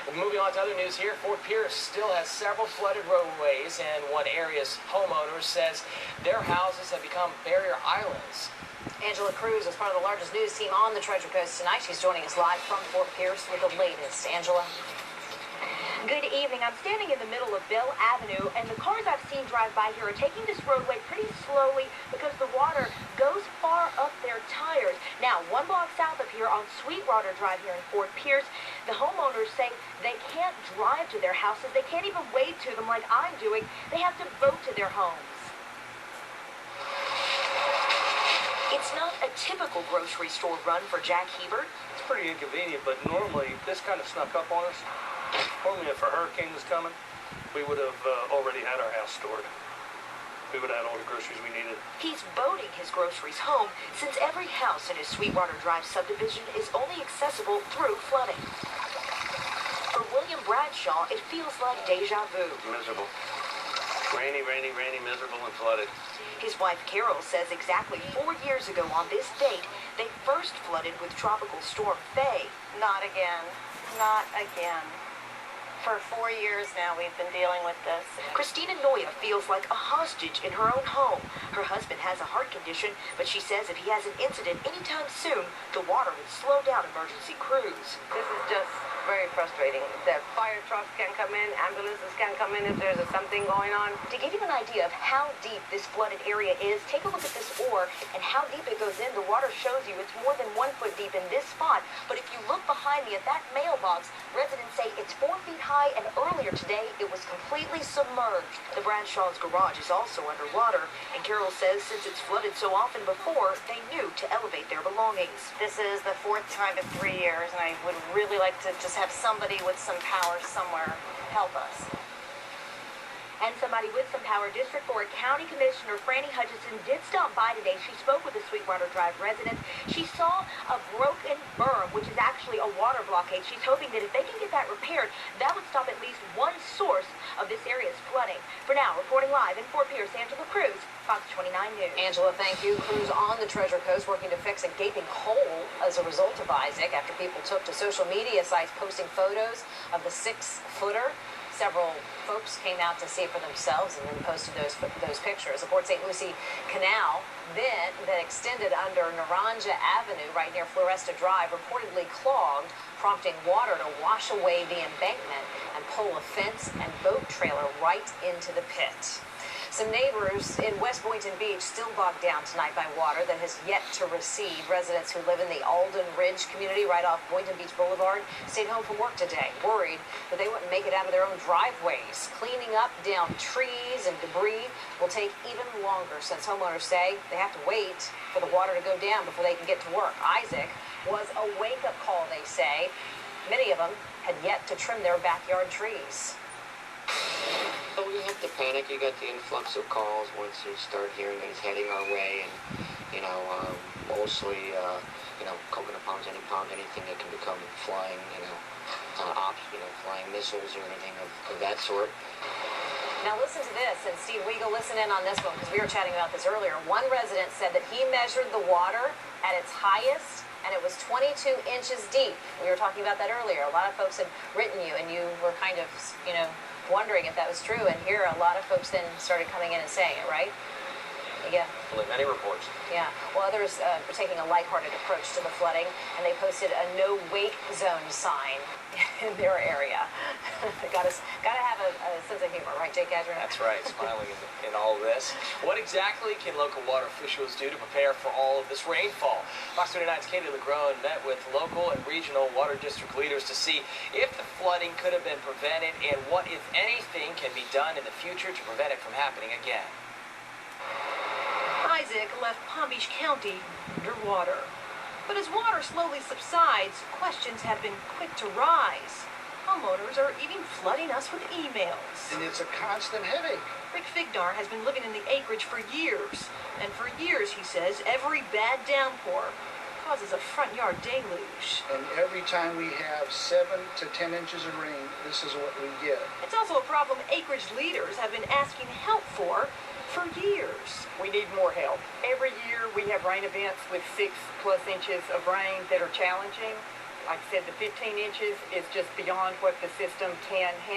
Well, moving on to other news here, Fort Pierce still has several flooded roadways, and one area's homeowners says their houses have become barrier islands. Angela Cruz is part of the largest news team on the Treasure Coast tonight. She's joining us live from Fort Pierce with the latest. Angela. Good evening. I'm standing in the middle of Bell Avenue, and the cars I've seen drive by here are taking this roadway pretty slowly because the water goes far up their tires. Now, one block south of here on Sweetwater Drive here in Fort Pierce, the homeowners say they can't drive to their houses. They can't even wade to them like I'm doing. They have to boat to their homes. It's not a typical grocery store run for Jack Hebert. It's pretty inconvenient, but normally this kind of snuck up on us. Normally if a hurricane was coming, we would have already had our house stored. We would have had all the groceries we needed. He's boating his groceries home since every house in his Sweetwater Drive subdivision is only accessible through flooding. For William Bradshaw, it feels like deja vu. Miserable. Rainy, rainy, rainy, miserable, and flooded. His wife Carol says exactly 4 years ago on this date, they first flooded with Tropical Storm Faye. Not again. Not again. For 4 years now, we've been dealing with this. Christina Noya feels like a hostage in her own home. Her husband has a heart condition, but she says if he has an incident anytime soon, the water would slow down emergency crews. This is just very frustrating. The fire trucks can come in, ambulances can come in if there's something going on. To give you an idea of how deep this flooded area is, take a look at this ore and how deep it goes in. The water shows you it's more than 1 foot deep in this spot. But if you look behind me at that mailbox, residents say it's 4 feet high, and earlier today it was completely submerged. The Bradshaw's garage is also underwater, and Carol says since it's flooded so often before, they knew to elevate their belongings. This is the 4th time in 3 years, and I would really like to just have somebody with some power somewhere help us. And somebody with some power, District 4 County Commissioner Franny Hutchinson did stop by today. She spoke with the Sweetwater Drive residents. She saw a broken berm, which is actually a water blockade. She's hoping that if they can get that repaired, that would stop at least one source of this area's flooding. For now, reporting live in Fort Pierce, Angela Cruz, Fox 29 News. Angela, thank you. Cruz on the Treasure Coast working to fix a gaping hole as a result of Isaac after people took to social media sites posting photos of the 6-footer. Several folks came out to see it for themselves and then posted those pictures. The Port St. Lucie Canal that extended under Naranja Avenue right near Floresta Drive reportedly clogged, prompting water to wash away the embankment and pull a fence and boat trailer right into the pit. Some neighbors in West Boynton Beach still bogged down tonight by water that has yet to recede. Residents who live in the Alden Ridge community right off Boynton Beach Boulevard stayed home from work today, worried that they wouldn't make it out of their own driveways. Cleaning up down trees and debris will take even longer since homeowners say they have to wait for the water to go down before they can get to work. Isaac was a wake-up call, they say. Many of them had yet to trim their backyard trees. But we have to panic. You got the influx of calls once you start hearing things heading our way, and mostly coconut palms, any palm, anything that can become flying, flying missiles or anything of that sort. Now listen to this, and Steve Weigel, listen in on this one because we were chatting about this earlier. One resident said that he measured the water at its highest, and it was 22 inches deep. We were talking about that earlier. A lot of folks had written you, and you were kind of, wondering if that was true, and here a lot of folks then started coming in and saying it, right? Yeah. Well, many reports. Yeah. Well, others were taking a lighthearted approach to the flooding, and they posted a no-wake zone sign in their area. Gotta have a sense of humor, right, Jake Adrian? That's right, smiling in all of this. What exactly can local water officials do to prepare for all of this rainfall? Fox 29's Katie LeGrone met with local and regional water district leaders to see if the flooding could have been prevented and what, if anything, can be done in the future to prevent it from happening again. Isaac left Palm Beach County underwater. But as water slowly subsides, questions have been quick to rise. Homeowners are even flooding us with emails. And it's a constant headache. Rick Fignar has been living in the acreage for years. And for years, he says, every bad downpour causes a front yard deluge. And every time we have 7 to 10 inches of rain, this is what we get. It's also a problem acreage leaders have been asking help for years. We need more help. Every year we have rain events with 6+ inches of rain that are challenging. Like I said, the 15 inches is just beyond what the system can handle.